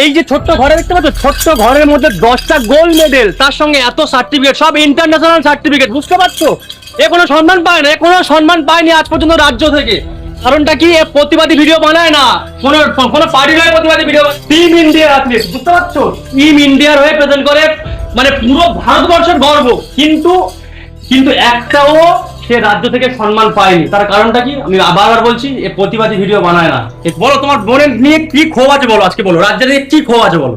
এই যে ছোট্ট ঘরে দেখতে পাচ্ছ, ছোট্ট ঘরের মধ্যে 10টা গোল্ড মেডেল, তার সঙ্গে এত সার্টিফিকেট, সব ইন্টারন্যাশনাল সার্টিফিকেট। বুঝতে পারছো, এ কোনো সম্মান পায় না, এ কোনো সম্মান পায়নি আজ পর্যন্ত রাজ্য থেকে। কারণটা কি, এ প্রতিবাদী ভিডিও বানায় না, কোনো পার্টির হয়ে প্রতিবাদী ভিডিও। টিম ইন্ডিয়ার অ্যাথলিট, বুঝতে পারছো, টিম ইন্ডিয়ার হয়ে প্রেজেন্ট করে, মানে পুরো ভারতবর্ষের গর্ব। কিন্তু একটাও সে রাজ্য থেকে সম্মান পায়নি। তার কারণটা কি, আমি বারবার বলছি, এ প্রতিবাদী ভিডিও বানায় না। বলো তোমার বোনের নিয়ে কি ক্ষোভ আছে, বলো আজকে, বলো রাজ্যের নিয়ে কি ক্ষোভ আছে বলো।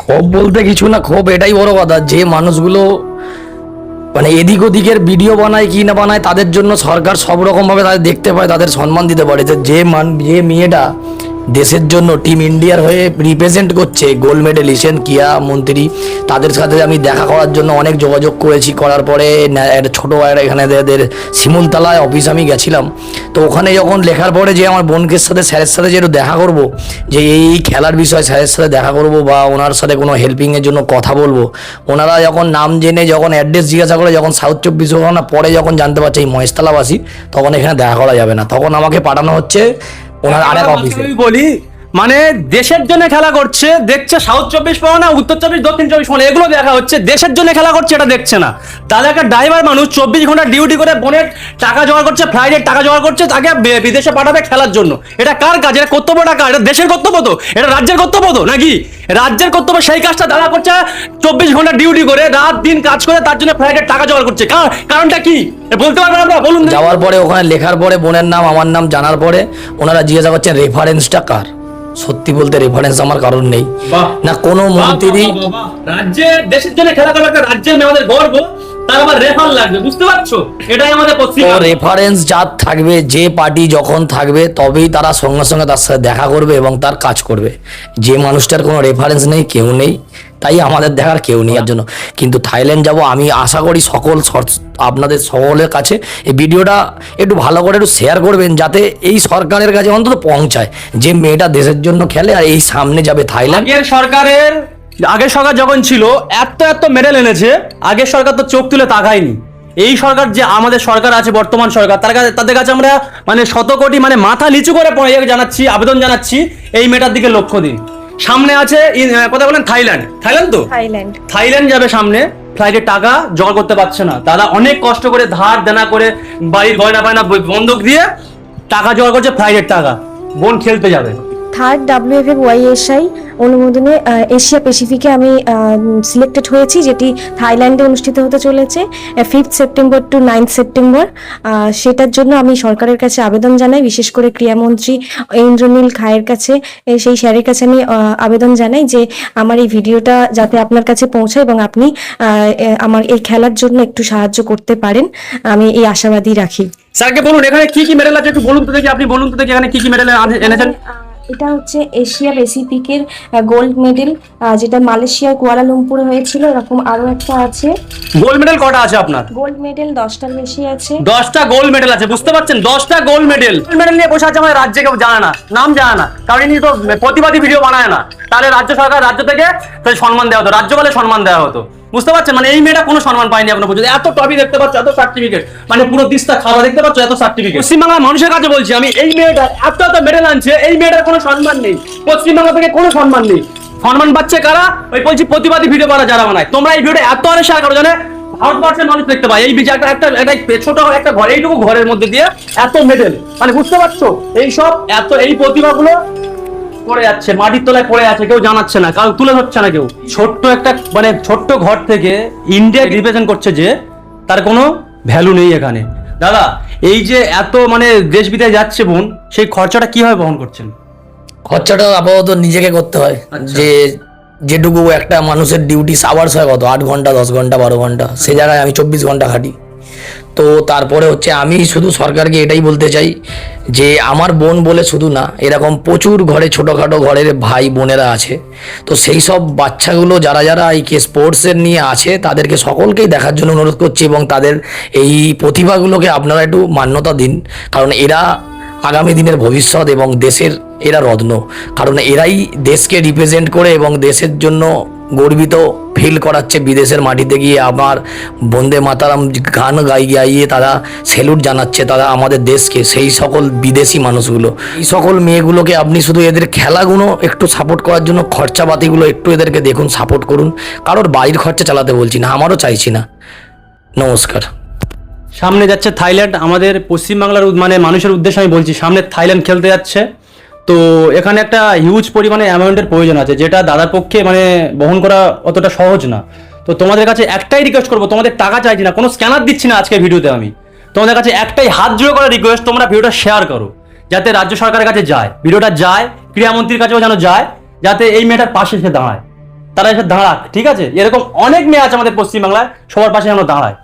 ক্ষোভ বলতে কিছু না, ক্ষোভ এটাই বড় কথা, যে মানুষগুলো মানে এদিক ওদিকের ভিডিও বানায় কি না বানায়, তাদের জন্য সরকার সব রকম ভাবে তাদের দেখতে পায়, তাদের সম্মান দিতে পারে। যে মেয়েটা দেশের জন্য টিম ইন্ডিয়ার হয়ে রিপ্রেজেন্ট করছে, গোল্ড মেডেলিস্ট কিয়া মন্ত্রী, তাদের সাথে আমি দেখা করার জন্য অনেক যোগাযোগ করেছি। করার পরে একটা ছোটো এখানে এদের শিমুলতলায় অফিস আমি গেছিলাম। তো ওখানে যখন লেখার পরে যে আমার বোনকে সাথে স্যারের সাথে যে একটু দেখা করব, যে এই খেলার বিষয়ে স্যারের সাথে দেখা করব বা ওনার সাথে কোনো হেল্পিংয়ের জন্য কথা বলবো, ওনারা যখন নাম জেনে যখন অ্যাড্রেস জিজ্ঞাসা করে, যখন সাউথ 24 পরগনা পরে যখন জানতে পারছে এই মহেশতলাবাসী, তখন এখানে দেখা করা যাবে না। তখন আমাকে পাঠানো হচ্ছে ওনার আরেক অফিসে। বলি, মানে দেশের জন্য খেলা করছে, দেখছে সাউথ 24 পরগনা, উত্তর 24, দক্ষিণ 24 পরগনা, এগুলো দেখা হচ্ছে। দেশের জন্য খেলা করছে এটা দেখছে না। তাহলে একটা ড্রাইভার মানুষ 24 ঘন্টা ডিউটি করে বোনের টাকা জোগাড় করছে, ফ্লাইটের টাকা জোগাড় করছে, তাকে বিদেশে পাঠাবে খেলার জন্য। এটা কার কাজ? এটা কর্তব্যটা কার? এটা দেশের কর্তব্য তো, এটা রাজ্যের কর্তব্য তো নাকি? রাজ্যের কর্তব্য সেই কাজটা দাঁড়া করছে, 24 ঘন্টা ডিউটি করে রাত দিন কাজ করে তার জন্য ফ্লাইটের টাকা জোগাড় করছে। কারণটা কি বলতে পারবেন আপনারা? বলুন। যাওয়ার পরে ওখানে লেখার পরে বোনের নাম আমার নাম জানার পরে ওনারা জিজ্ঞাসা করছেন রেফারেন্সটা কার। সত্যি বলতে রেফারেন্স আমার কারণ নেই না, কোনো মন্ত্রী। রাজ্যের দেশের জন্য খেলা করবে, একটা রাজ্যের আমাদের গর্ব, তার আবার রেফার লাগবে। বুঝতে পারছো, এটাই আমাদের পত্রিকা। রেফারেন্স যার থাকবে, যে পার্টি যখন থাকবে, তবেই তারা সঙ্গে সঙ্গে তার সাথে দেখা করবে এবং তার কাজ করবে। যে মানুষটার কোনো রেফারেন্স নেই, কেউ নেই, তাই আমাদের দেখার কেউ নেই এর জন্য। কিন্তু থাইল্যান্ড যাব, আমি আশা করি আপনাদের সকলের কাছে এই ভিডিওটা একটু ভালো করে একটু শেয়ার করবেন, যাতে এই সরকারের কাছে অন্তত পৌঁছায় যে মেয়েটা দেশের জন্য খেলে আর এই সামনে যাবে থাইল্যান্ড। আগের সরকার যখন ছিল, এত মেডেল এনেছে, আগের সরকার তো চোখ তুলে তাকায়নি। এই সরকার, যে আমাদের সরকার আছে বর্তমান সরকার, তাদের কাছে আমরা মানে শত কোটি, মানে মাথা নিচু করে জানাচ্ছি, আবেদন জানাচ্ছি, এই মেয়েটার দিকে লক্ষ্য দিন। সামনে আছে কথা বলেন থাইল্যান্ড তো থাইল্যান্ড যাবে সামনে, ফ্লাইটের টাকা জোগাড় করতে পারছে না। তারা অনেক কষ্ট করে ধার দেনা করে বাড়ির গয়না বায়না বন্ধক দিয়ে টাকা জোগাড় করছে, ফ্লাইটের টাকা। বোন খেলতে যাবে। থার্ড WFFYSI অনুমোদনে এশিয়া প্যাসিফিকে আমি সিলেক্টেড হয়েছি, যেটি থাইল্যান্ডে অনুষ্ঠিত হতে চলেছে 5 সেপ্টেম্বর টু 9 সেপ্টেম্বর। সেটার জন্য আমি সরকারের কাছে আবেদন জানাই, বিশেষ করে ক্রীড়ামন্ত্রী ইন্দ্রনীল খায়ের কাছে, সেই স্যারের কাছে আমি আবেদন জানাই যে আমার এই ভিডিওটা যাতে আপনার কাছে পৌঁছায় এবং আপনি আমার এই খেলার জন্য একটু সাহায্য করতে পারেন, আমি এই আশাবাদী রাখি। স্যারকে বলুন এখানে কি কি মেডেল আছে একটু বলুন তো দেখি, আপনি বলুন তো দেখি এখানে কি কি মেডেল এনেছেন। এটা হচ্ছে এশিয়া প্যাসিফিকের গোল্ড মেডেল, যেটা মালয়েশিয়ার কুয়ালালামপুরে হয়েছিল। এরকম আরো একটা আছে। গোল্ড মেডেল কটা আছে আপনার? গোল্ড মেডেল 10টার বেশি আছে। 10টা গোল্ড মেডেল আছে, বুঝতে পারছেন? 10টা গোল্ড মেডেল নিয়ে বসে আছে আমাদের রাজ্যে, কেউ জানে না, নাম জানে না, কারণ ইনি তো প্রতিবাদী ভিডিও বানায় না। তাহলে রাজ্য সরকার, রাজ্য থেকে সম্মান দেওয়া হতো, রাজ্য বলে সম্মান দেওয়া হতো। বুঝতে পারছেন? মানে এই মেয়েটা কোনো সম্মান পায়নি এখনো পর্যন্ত। এত ট্রফি দেখতে পাচ্ছ, এত সার্টিফিকেট, মানে পুরো দিস্তা খাওয়া দেখতে পাচ্ছ, এত সার্টিফিকেট। পশ্চিমবাংলার মানুষের কাছে বলছি আমি, এই মেয়েটা এত মেডেল আনছে, এই মেয়েটার কোনো সম্মান নেই, পশ্চিমবাংলা থেকে কোনো সম্মান নেই। সম্মান পাচ্ছে কারা? ওই বলছি প্রতিবাদী ভিডিও বানা যারা বানায়। তোমরা এই ভিডিও এত অনেক শেয়ার করো, জানে ভারতবর্ষের মানুষ দেখতে পায়। এই একটা ছোট একটা ঘর, এইটুকু ঘরের মধ্যে দিয়ে এত মেডেল, মানে বুঝতে পারছো? এইসব এই প্রতিভাগুলো পড়ে যাচ্ছে, মাটির তলায় পড়ে আছে, কেউ জানাচ্ছে না, কারণ তুলে ধরছে না কেউ। ছোট্ট একটা মানে ছোট্ট ঘর থেকে ইন্ডিয়া রিপ্রেজেন্ট করছে, যে তার কোনো ভ্যালু নেই এখানে। দাদা, এই যে এত মানে দেশ বিদেশে যাচ্ছে বোন, সেই খরচাটা কিভাবে বহন করছেন? খরচাটা আপাতত নিজেকে করতে হয়। যে যেটুকু একটা মানুষের ডিউটি আওয়ার্স হয় কত, 8 ঘন্টা, 10 ঘন্টা, 12 ঘন্টা, সে জায়গায় আমি 24 ঘন্টা খাটি। তো তারপরে হচ্ছে আমি শুধু সরকারকে এটাই বলতে চাই যে আমার বোন বলে শুধু না, এরকম প্রচুর ঘরে ছোটোখাটো ঘরের ভাই বোনেরা আছে। তো সেই সব বাচ্চাগুলো যারা যারা এই স্পোর্টসের নিয়ে আছে, তাদেরকে সকলকেই দেখার জন্য অনুরোধ করছি, এবং তাদের এই প্রতিভাগুলোকে আপনারা একটু মান্যতা দিন, কারণ এরা আগামী দিনের ভবিষ্যৎ এবং দেশের এরা রত্ন। কারণ এরাই দেশকে রিপ্রেজেন্ট করে এবং দেশের জন্য গর্বিত ফিল করাচ্ছে বিদেশের মাটিতে গিয়ে আবার বন্দে মাতারাম গান গাইয়ে তারা সেলুট জানাচ্ছে তারা আমাদের দেশকে, সেই সকল বিদেশি মানুষগুলো। এই সকল মেয়েগুলোকে আপনি শুধু এদের খেলাগুলো একটু সাপোর্ট করার জন্য খরচাপাতিগুলো একটু এদেরকে দেখুন, সাপোর্ট করুন। কারোর বাড়ির খরচা চালাতে বলছি না, আমারও চাইছি না। নমস্কার। সামনে যাচ্ছে থাইল্যান্ড, আমাদের পশ্চিমবাংলার মানে মানুষের উদ্দেশ্যে আমি বলছি, সামনে থাইল্যান্ড খেলতে যাচ্ছে। তো এখানে একটা হিউজ পরিমাণে অ্যামাউন্টের প্রয়োজন আছে, যেটা দাদার পক্ষে মানে বহন করা অতটা সহজ না। তো তোমাদের কাছে একটাই রিকোয়েস্ট করবো, তোমাদের টাকা চাইছি না, কোনো স্ক্যানার দিচ্ছি না আজকের ভিডিওতে আমি। তোমাদের কাছে একটাই হাত জোড়ো করা রিকোয়েস্ট, তোমরা ভিডিওটা শেয়ার করো যাতে রাজ্য সরকারের কাছে যায়, ভিডিওটা যায়, ক্রীড়ামন্ত্রীর কাছেও যেন যায়, যাতে এই মেয়েটার পাশে এসে দাঁড়ায়, তারা এসে দাঁড়াক। ঠিক আছে, এরকম অনেক মেয়ে আছে আমাদের পশ্চিমবাংলায়, সবার পাশে যেন দাঁড়ায়।